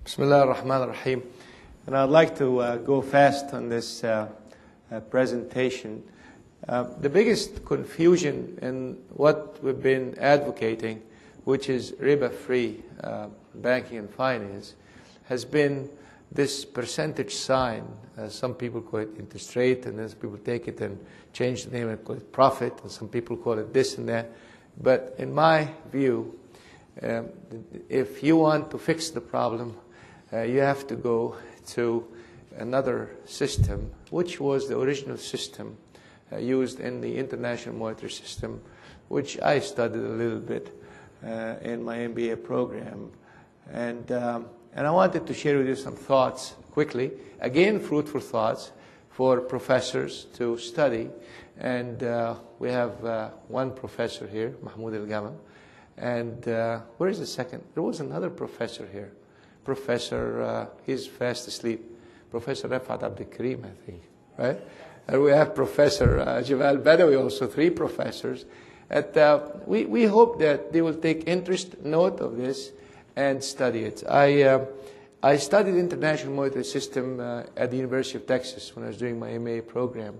Bismillah ar-Rahman ar-Rahim. And I'd like to go fast on this presentation. The biggest confusion in what we've been advocating, which is riba-free banking and finance, has been this percentage sign. Some people call it interest rate, and then some people take it and change the name and call it profit, and some people call it this and that. But in my view, if you want to fix the problem, you have to go to another system, which was the original system used in the international monetary system, which I studied a little bit in my MBA program. And I wanted to share with you some thoughts quickly, again fruitful thoughts for professors to study. And we have one professor here, Mahmoud Al-Gama. And where is the second? There was another professor here. Professor, he's fast asleep. Professor Rafat Abdel Karim, I think, right? And we have Professor Jamal Badawi, also 3 professors. We hope that they will take note of this and study it. I studied international monetary system at the University of Texas when I was doing my MA program.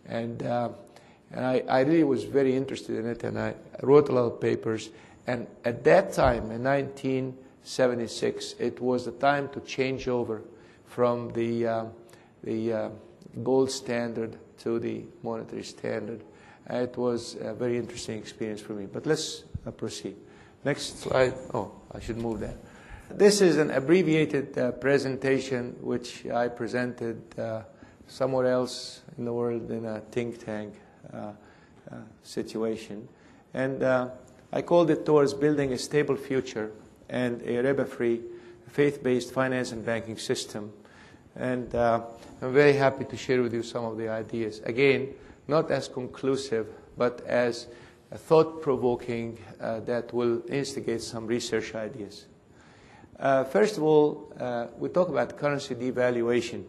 And I really was very interested in it, and I wrote a lot of papers. And at that time, in 1976, it was the time to change over from the gold standard to the monetary standard. It was a very interesting experience for me. But let's proceed. Next slide. Oh, I should move that. This is an abbreviated presentation which I presented somewhere else in the world in a think tank situation. And I called it Towards Building a Stable Future and a Riba-Free, Faith-Based Finance and Banking System. And I'm very happy to share with you some of the ideas. Again, not as conclusive, but as thought-provoking that will instigate some research ideas. First of all, we talk about currency devaluation.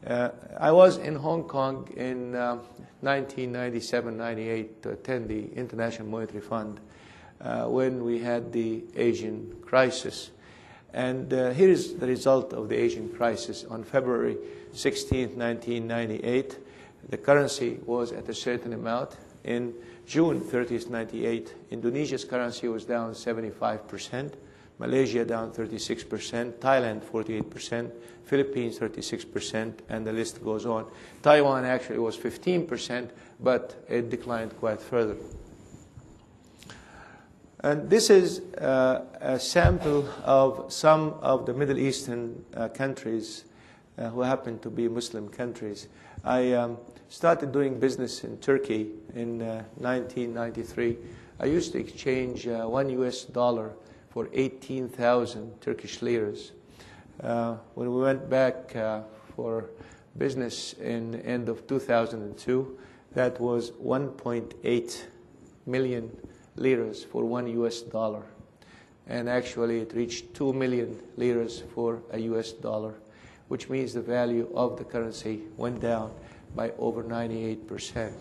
I was in Hong Kong in 1997-98 to attend the International Monetary Fund when we had the Asian crisis. And here is the result of the Asian crisis. On February 16, 1998, the currency was at a certain amount. In June 30, 1998, Indonesia's currency was down 75%, Malaysia down 36%, Thailand 48%, Philippines 36%, and the list goes on. Taiwan actually was 15%, but it declined quite further. And this is a sample of some of the Middle Eastern countries who happen to be Muslim countries. I started doing business in Turkey in 1993. I used to exchange $1 US for 18,000 Turkish liras. When we went back for business in the end of 2002, that was 1.8 million liras for $1 US. And actually it reached 2 million liras for a US dollar, which means the value of the currency went down by over 98%.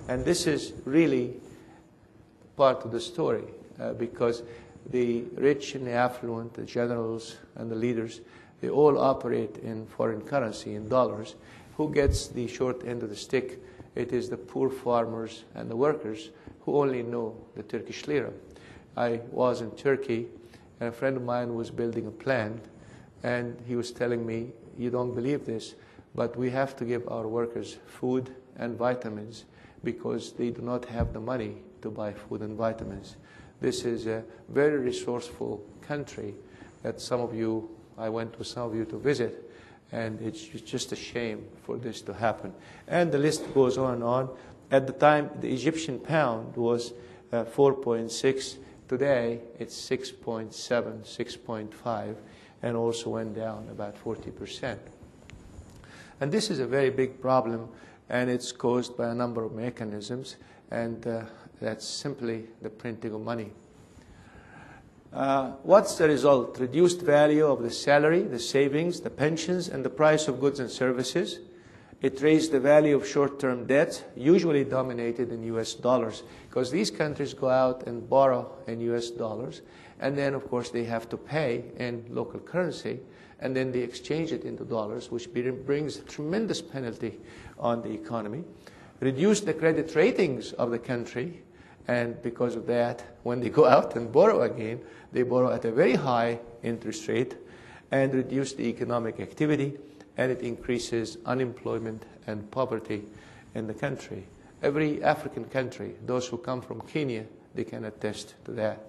And this is really part of the story because the rich and the affluent, the generals and the leaders, they all operate in foreign currency, in dollars. Who gets the short end of the stick? It is the poor farmers and the workers who only know the Turkish lira. I was in Turkey, and a friend of mine was building a plant, and he was telling me, you don't believe this, but we have to give our workers food and vitamins because they do not have the money to buy food and vitamins. This is a very resourceful country that I went with some of you to visit, and it's just a shame for this to happen. And the list goes on and on. At the time, the Egyptian pound was 4.6. Today, it's 6.7, 6.5, and also went down about 40%. And this is a very big problem, and it's caused by a number of mechanisms, and that's simply the printing of money. What's the result? Reduced value of the salary, the savings, the pensions, and the price of goods and services. It raised the value of short-term debt, usually dominated in US dollars, because these countries go out and borrow in US dollars, and then, of course, they have to pay in local currency, and then they exchange it into dollars, which brings a tremendous penalty on the economy. Reduced the credit ratings of the country, and because of that, when they go out and borrow again, they borrow at a very high interest rate, and reduce the economic activity, and it increases unemployment and poverty in the country. Every African country, those who come from Kenya, they can attest to that,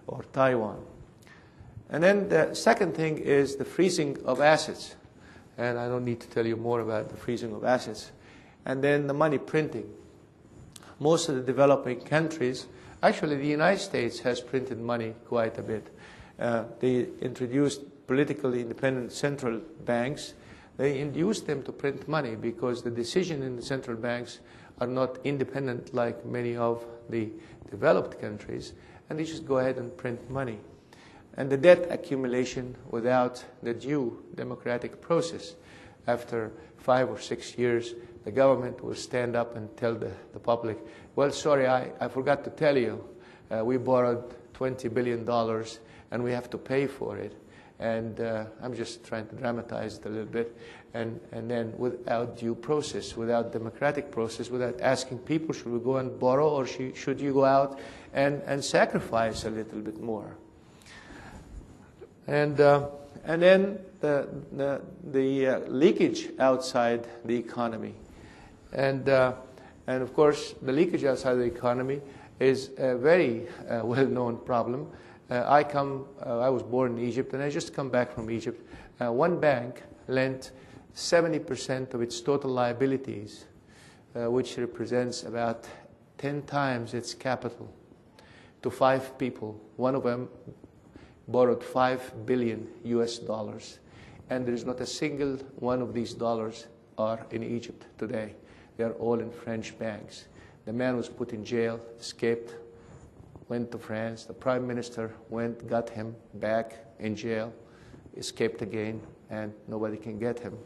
or Taiwan. And then the second thing is the freezing of assets. And I don't need to tell you more about the freezing of assets. And then the money printing. Most of the developing countries, actually the United States has printed money quite a bit. They introduced politically independent central banks. They induced them to print money because the decision in the central banks are not independent like many of the developed countries, and they just go ahead and print money. And the debt accumulation without the due democratic process. After 5 or 6 years, the government will stand up and tell the public, well, sorry, I forgot to tell you, we borrowed $20 billion and we have to pay for it. And I'm just trying to dramatize it a little bit. And then without due process, without democratic process, without asking people, should we go and borrow or should you go out and sacrifice a little bit more? And then the leakage outside the economy. And of course, the leakage outside the economy is a very well-known problem. I was born in Egypt, and I just come back from Egypt. One bank lent 70% of its total liabilities, which represents about 10 times its capital, to 5 people. One of them borrowed $5 billion US dollars, and there is not a single one of these dollars are in Egypt today. They are all in French banks. The man was put in jail, escaped, went to France. The prime minister went, got him back in jail, escaped again, and nobody can get him.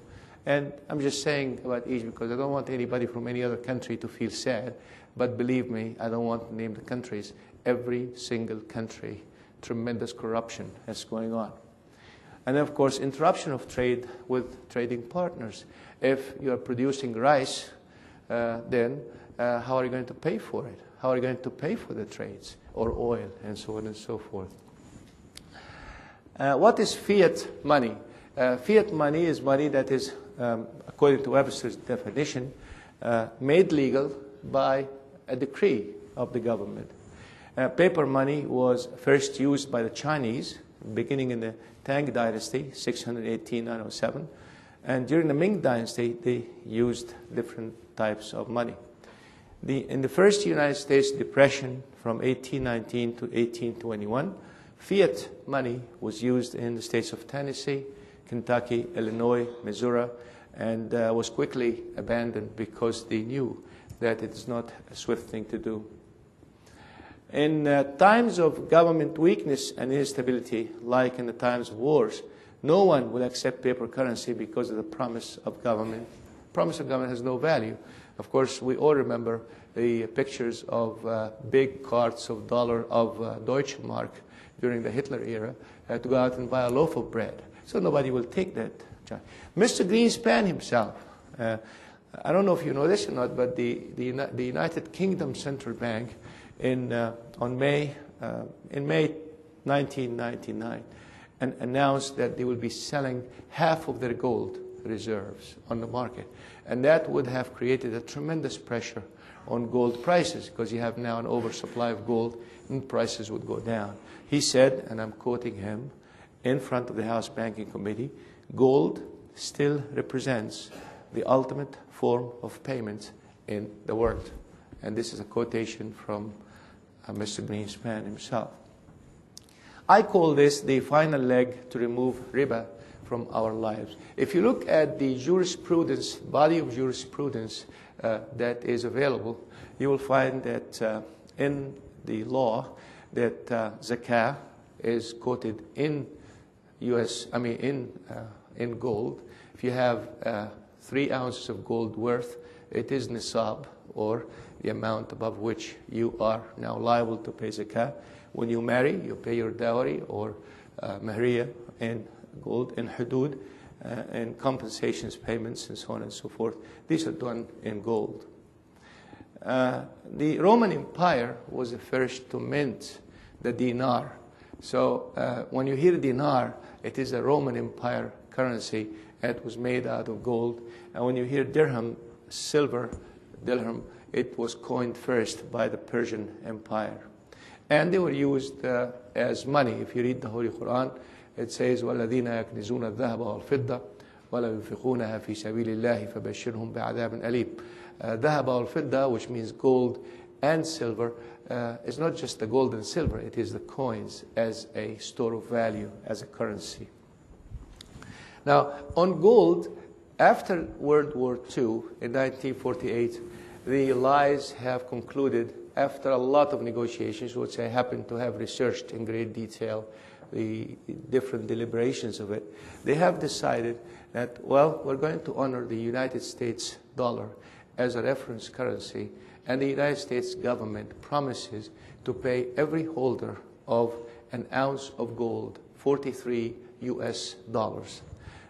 And I'm just saying about Egypt because I don't want anybody from any other country to feel sad, but believe me, I don't want to name the countries. Every single country, tremendous corruption is going on. And then, of course, interruption of trade with trading partners. If you're producing rice, then how are you going to pay for it? How are you going to pay for the trades, or oil, and so on and so forth? What is fiat money? Fiat money is money that is, according to Webster's definition, made legal by a decree of the government. Paper money was first used by the Chinese, beginning in the Tang Dynasty, 618-907. And during the Ming Dynasty, they used different types of money. In the first United States Depression from 1819 to 1821, fiat money was used in the states of Tennessee, Kentucky, Illinois, Missouri, and was quickly abandoned because they knew that it is not a swift thing to do. In times of government weakness and instability, like in the times of wars, no one will accept paper currency because of the promise of government. Promise of government has no value. Of course, we all remember the pictures of big carts of Deutsche Mark during the Hitler era to go out and buy a loaf of bread. So nobody will take that. Mr. Greenspan himself, I don't know if you know this or not, but the United Kingdom Central Bank in May 1999 and announced that they will be selling half of their gold reserves on the market. And that would have created a tremendous pressure on gold prices because you have now an oversupply of gold and prices would go down. He said, and I'm quoting him, in front of the House Banking Committee, gold still represents the ultimate form of payment in the world. And this is a quotation from Mr. Greenspan himself. I call this the final leg to remove riba from our lives. If you look at the jurisprudence, body of jurisprudence that is available, you will find that in the law that zakah is quoted in in gold. If you have 3 ounces of gold worth, it is nisab, or the amount above which you are now liable to pay zakah. When you marry, you pay your dowry or mahriya in gold, in hudud, and compensations payments, and so on and so forth. These are done in gold. The Roman Empire was the first to mint the dinar. So when you hear dinar, it is a Roman Empire currency. It was made out of gold. And when you hear dirham, silver, dirham, it was coined first by the Persian Empire. And they were used as money. If you read the Holy Quran, it says, وَالَّذِينَ يَكْنِزُونَ الذَّهَبَ وَالْفِضَّةَ وَلَا يُنْفِقُونَها فِي سَبِيلِ اللَّهِ فَبَشِّرْهُمْ بِعَذَابٍ أَلِيمٍ. ذهب والفضة, which means gold and silver, is not just the gold and silver, it is the coins as a store of value, as a currency. Now, on gold, after World War II, in 1948, the Allies have concluded, after a lot of negotiations, which I happen to have researched in great detail, the different deliberations of it, they have decided that, well, we're going to honor the United States dollar as a reference currency, and the United States government promises to pay every holder of an ounce of gold, 43 US dollars.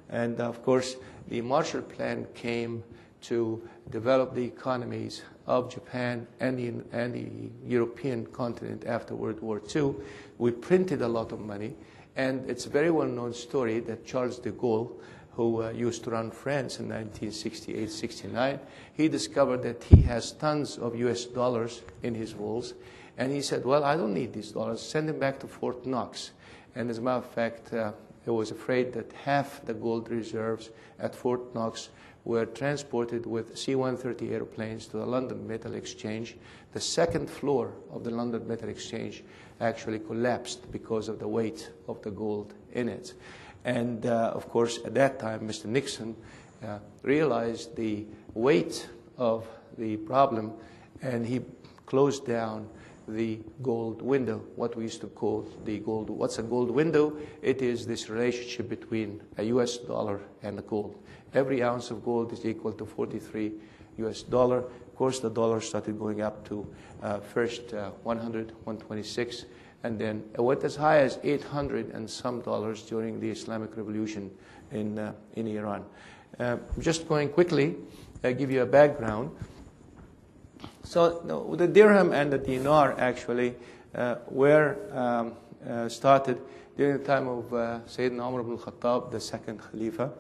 And of course, the Marshall Plan came to develop the economies of Japan and the European continent after World War II. We printed a lot of money, and it's a very well-known story that Charles de Gaulle, who used to run France in 1968-69, he discovered that he has tons of US dollars in his vaults, and he said, well, I don't need these dollars, send them back to Fort Knox. And as a matter of fact, he was afraid that half the gold reserves at Fort Knox were transported with C-130 airplanes to the London Metal Exchange. The second floor of the London Metal Exchange actually collapsed because of the weight of the gold in it. And of course, at that time, Mr. Nixon realized the weight of the problem, and he closed down the gold window, what we used to call the gold. What's a gold window? It is this relationship between a US dollar and the gold. Every ounce of gold is equal to 43 US dollar. Of course, the dollar started going up to first 100, 126, and then it went as high as 800 and some dollars during the Islamic Revolution in Iran. Just going quickly, I'll give you a background. So the dirham and the dinar actually were started during the time of Sayyidina Umar ibn al-Khattab, the second Khalifa.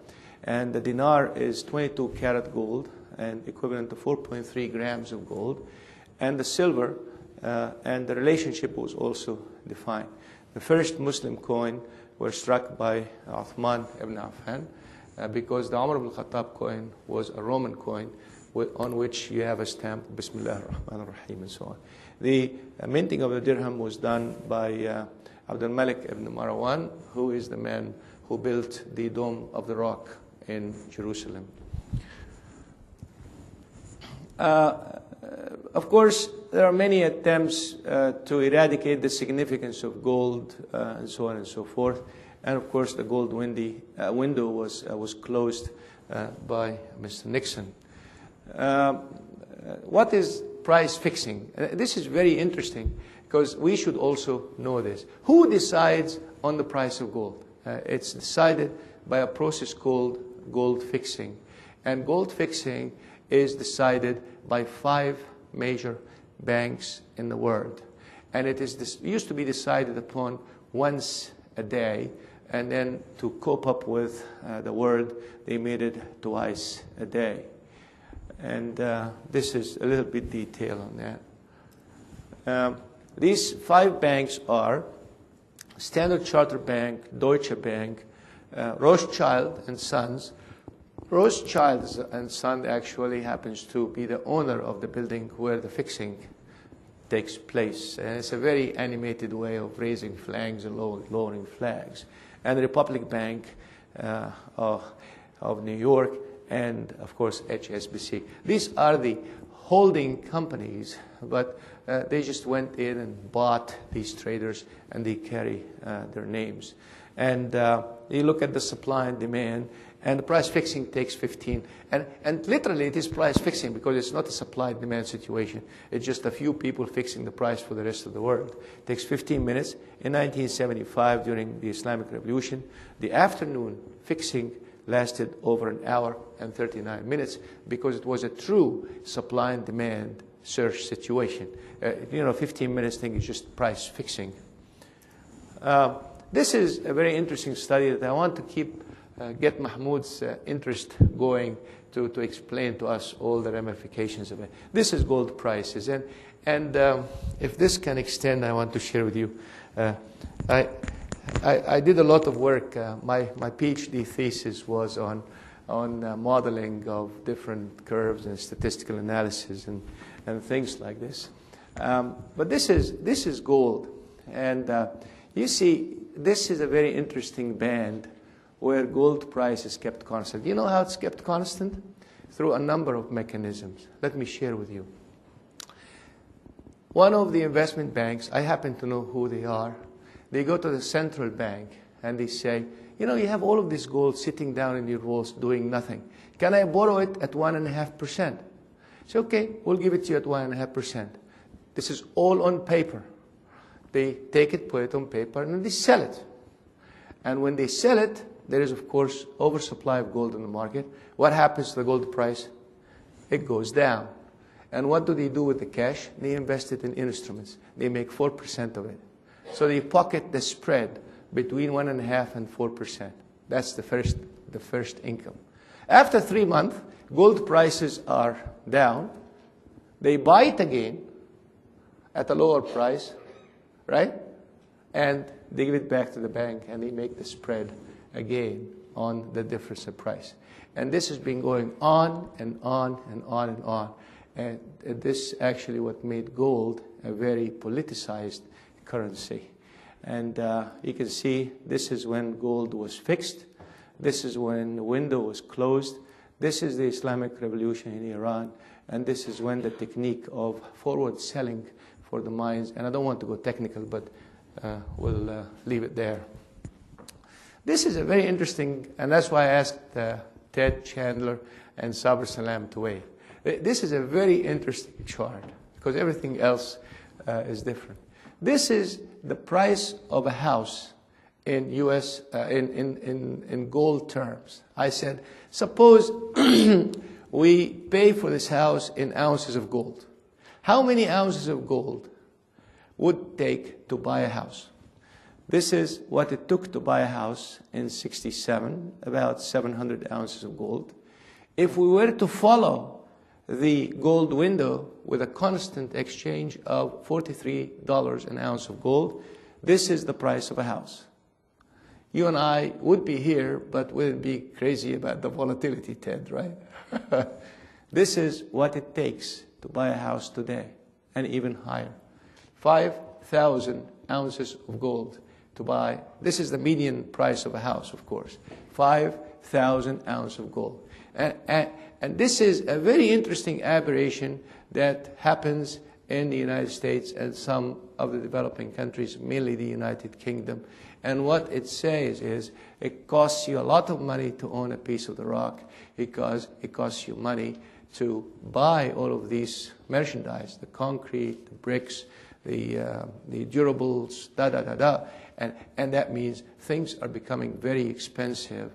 And the dinar is 22 karat gold and equivalent to 4.3 grams of gold. And the silver and the relationship was also defined. The first Muslim coin were struck by Uthman ibn Affan because the Umar ibn al-Khattab coin was a Roman coin on which you have a stamp, Bismillah ar-Rahman ar-Rahim, and so on. The minting of the dirham was done by Abdul Malik ibn Marwan, who is the man who built the Dome of the Rock in Jerusalem. Of course, there are many attempts to eradicate the significance of gold and so on and so forth. And of course, the gold window was closed by Mr. Nixon. What is price fixing? This is very interesting because we should also know this. Who decides on the price of gold? It's decided by a process called gold fixing. And gold fixing is decided by 5 major banks in the world. And it used to be decided upon once a day, and then to cope up with the world, they made it twice a day. And this is a little bit detail on that. These 5 banks are Standard Chartered Bank, Deutsche Bank, Rothschild and Sons. Rothschild and Son actually happens to be the owner of the building where the fixing takes place. And it's a very animated way of raising flags and lowering flags. And the Republic Bank of New York, and of course HSBC. These are the holding companies, but they just went in and bought these traders, and they carry their names. And you look at the supply and demand, and the price fixing takes 15. And literally it is price fixing because it's not a supply and demand situation. It's just a few people fixing the price for the rest of the world. It takes 15 minutes. In 1975, during the Islamic Revolution, the afternoon fixing lasted over an hour and 39 minutes because it was a true supply and demand surge situation. 15 minutes thing is just price fixing. This is a very interesting study that I want to get Mahmoud's interest going to explain to us all the ramifications of it. This is gold prices. And if this can extend, I want to share with you. I did a lot of work. My PhD thesis was on modeling of different curves and statistical analysis and things like this. But this is gold. And you see, this is a very interesting band where gold price is kept constant. You know how it's kept constant? Through a number of mechanisms. Let me share with you. One of the investment banks, I happen to know who they are. They go to the central bank and they say, you have all of this gold sitting down in your walls doing nothing. Can I borrow it at 1.5%? Say, okay, we'll give it to you at 1.5%. This is all on paper. They take it, put it on paper, and then they sell it. And when they sell it, there is, of course, oversupply of gold in the market. What happens to the gold price? It goes down. And what do they do with the cash? They invest it in instruments. They make 4% of it. So they pocket the spread between 1.5% and 4%. That's the first income. After 3 months, gold prices are down. They buy it again at a lower price, right? And they give it back to the bank and they make the spread again on the difference of price. And this has been going on and on and on and on. And this actually what made gold a very politicized currency. And you can see this is when gold was fixed. This is when the window was closed. This is the Islamic Revolution in Iran. And this is when the technique of forward selling for the mines, and I don't want to go technical, but we'll leave it there. This is a very interesting, and that's why I asked Ted Chandler and Sabr Salam to weigh. This is a very interesting chart because everything else is different. This is the price of a house in U.S. in gold terms. I said, suppose we pay for this house in ounces of gold. How many ounces of gold would take to buy a house? This is what it took to buy a house in 67, about 700 ounces of gold. If we were to follow the gold window with a constant exchange of $43 an ounce of gold, this is the price of a house. You and I would be here, but wouldn't be crazy about the volatility, Ted, right? This is what it takes to buy a house today, and even higher. 5,000 ounces of gold to buy. This is the median price of a house, of course. 5,000 ounces of gold. And this is a very interesting aberration that happens in the United States and some of the developing countries, mainly the United Kingdom. And what it says is it costs you a lot of money to own a piece of the rock because it costs you money to buy all of these merchandise, the concrete, the bricks, the durables, and that means things are becoming very expensive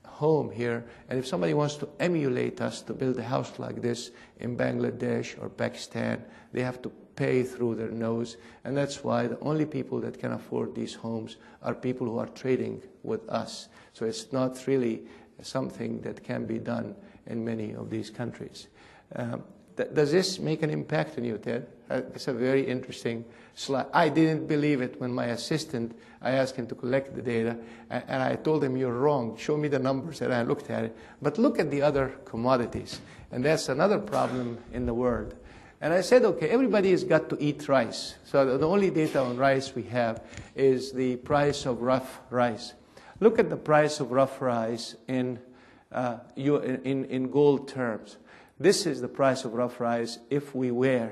home here. And if somebody wants to emulate us to build a house like this in Bangladesh or Pakistan, they have to pay through their nose. And that's why the only people that can afford these homes are people who are trading with us. So it's not really something that can be done in many of these countries. Does this make an impact on you, Ted? It's a very interesting slide. I didn't believe it when my assistant, I asked him to collect the data, and I told him, you're wrong, show me the numbers, and I looked at it. But look at the other commodities, and that's another problem in the world. And I said, okay, everybody has got to eat rice. So the only data on rice we have is the price of rough rice. Look at the price of rough rice in gold terms. This is the price of rough rice if we were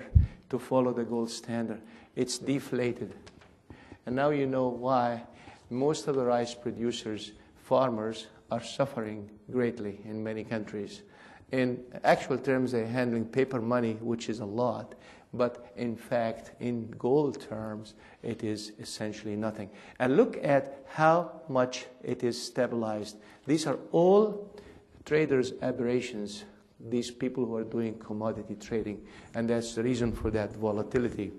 to follow the gold standard. It's deflated. And now you know why most of the rice producers, farmers, are suffering greatly in many countries. In actual terms, they're handling paper money, which is a lot, but in fact, in gold terms, it is essentially nothing. And look at how much it is stabilized. These are all traders' aberrations, these people who are doing commodity trading, and that's the reason for that volatility.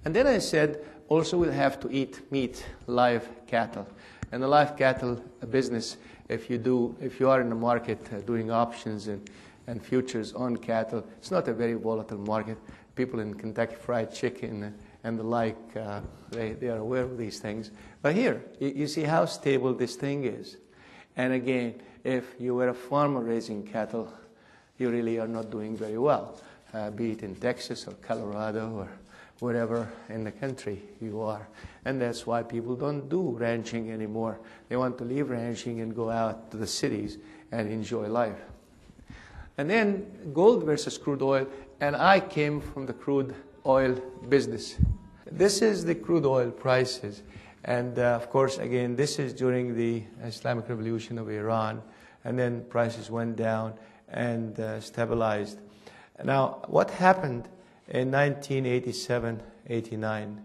And then I said, also we'll have to eat meat, live cattle. And the live cattle business, if you are in the market doing options and futures on cattle, it's not a very volatile market. People in Kentucky Fried Chicken and the like, they are aware of these things. But here, you see how stable this thing is. And again, if you were a farmer raising cattle, you really are not doing very well, be it in Texas or Colorado or wherever in the country you are. And that's why people don't do ranching anymore. They want to leave ranching and go out to the cities and enjoy life. And then gold versus crude oil, and I came from the crude oil business. This is the crude oil prices. And of course, again, this is during the Islamic Revolution of Iran, and then prices went down and stabilized. Now, what happened in 1987-89,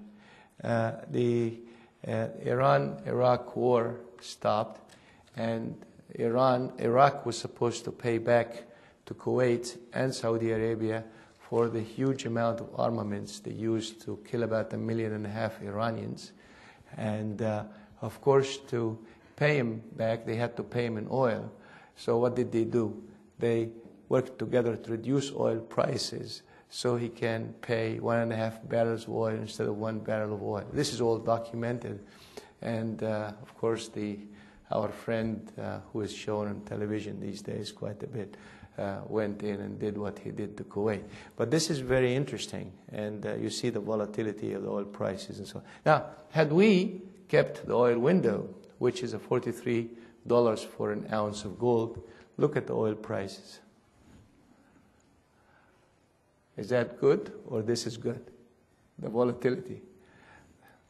the Iran-Iraq war stopped, and Iraq was supposed to pay back to Kuwait and Saudi Arabia for the huge amount of armaments they used to kill about 1.5 million Iranians. And of course, to pay him back, they had to pay him in oil. So what did they do? They worked together to reduce oil prices so he can pay 1.5 barrels of oil instead of 1 barrel of oil. This is all documented. And of course, our friend who is shown on television these days quite a bit went in and did what he did to Kuwait. But this is very interesting, and you see the volatility of the oil prices and so on. Now, had we kept the oil window, which is a $43 for an ounce of gold, look at the oil prices. Is that good, or this is good? The volatility.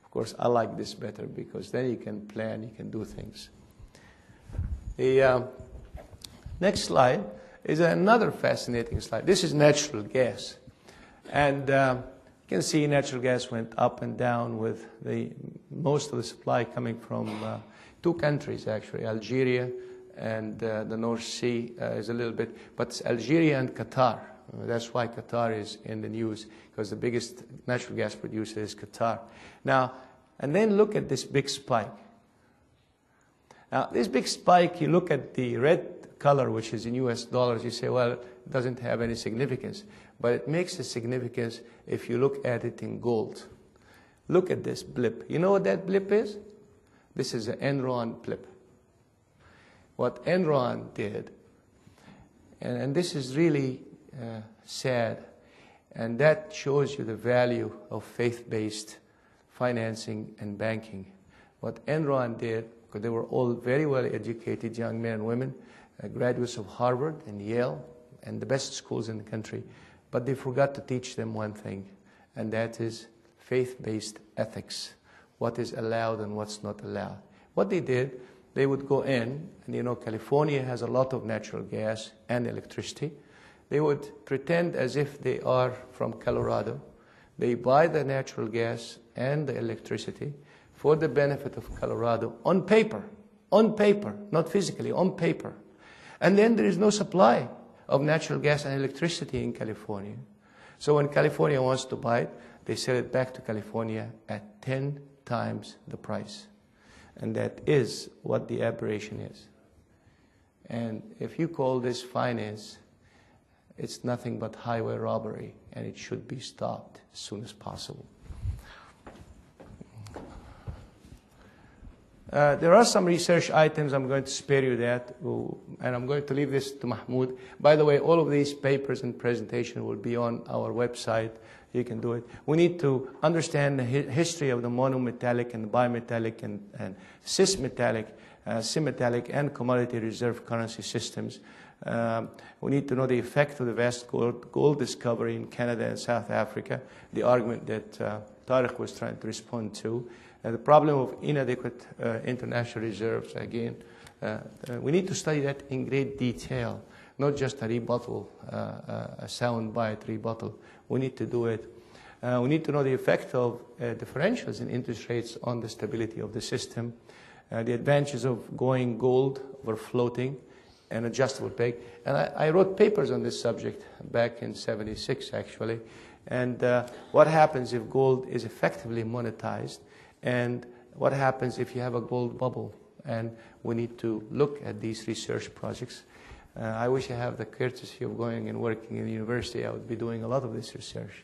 Of course, I like this better because then you can plan, you can do things. The next slide is another fascinating slide. This is natural gas. And you can see natural gas went up and down with most of the supply coming from two countries, actually, Algeria and the North Sea is a little bit, but it's Algeria and Qatar. That's why Qatar is in the news, because the biggest natural gas producer is Qatar. Now, and then look at this big spike. Now, this big spike, you look at the red color, which is in US dollars, you say, well, it doesn't have any significance. But it makes a significance if you look at it in gold. Look at this blip. You know what that blip is? This is an Enron blip. What Enron did, and this is really sad, and that shows you the value of faith-based financing and banking. What Enron did, because they were all very well educated young men and women, graduates of Harvard and Yale and the best schools in the country, but they forgot to teach them one thing, and that is faith-based ethics, what is allowed and what's not allowed. What they did, they would go in, and you know California has a lot of natural gas and electricity. They would pretend as if they are from Colorado. They buy the natural gas and the electricity for the benefit of Colorado on paper, not physically, on paper. And then there is no supply of natural gas and electricity in California. So when California wants to buy it, they sell it back to California at 10 times the price. And that is what the aberration is. And if you call this finance, it's nothing but highway robbery, and it should be stopped as soon as possible. There are some research items. I'm going to spare you that, and I'm going to leave this to Mahmoud. By the way, all of these papers and presentation will be on our website. You can do it. We need to understand the history of the monometallic and bimetallic and cismetallic, symmetallic, and commodity reserve currency systems. We need to know the effect of the vast gold discovery in Canada and South Africa, the argument that Tariq was trying to respond to. The problem of inadequate international reserves, again, we need to study that in great detail, not just a rebuttal, a soundbite rebuttal. We need to do it. We need to know the effect of differentials in interest rates on the stability of the system, the advantages of going gold over floating and adjustable peg. And I wrote papers on this subject back in '76, actually. And what happens if gold is effectively monetized, and what happens if you have a gold bubble? And we need to look at these research projects. I wish I have the courtesy of going and working in the university. I would be doing a lot of this research.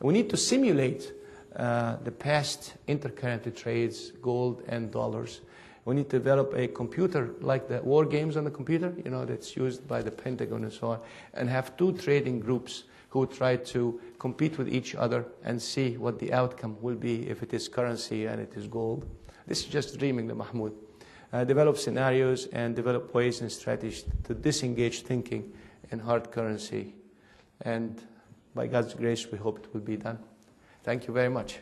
We need to simulate the past intercurrency trades, gold and dollars. We need to develop a computer like the war games on the computer, you know, that's used by the Pentagon and so on, and have two trading groups who try to compete with each other and see what the outcome will be if it is currency and it is gold. This is just dreaming, the Mahmoud. Develop scenarios and develop ways and strategies to disengage thinking in hard currency. And by God's grace, we hope it will be done. Thank you very much.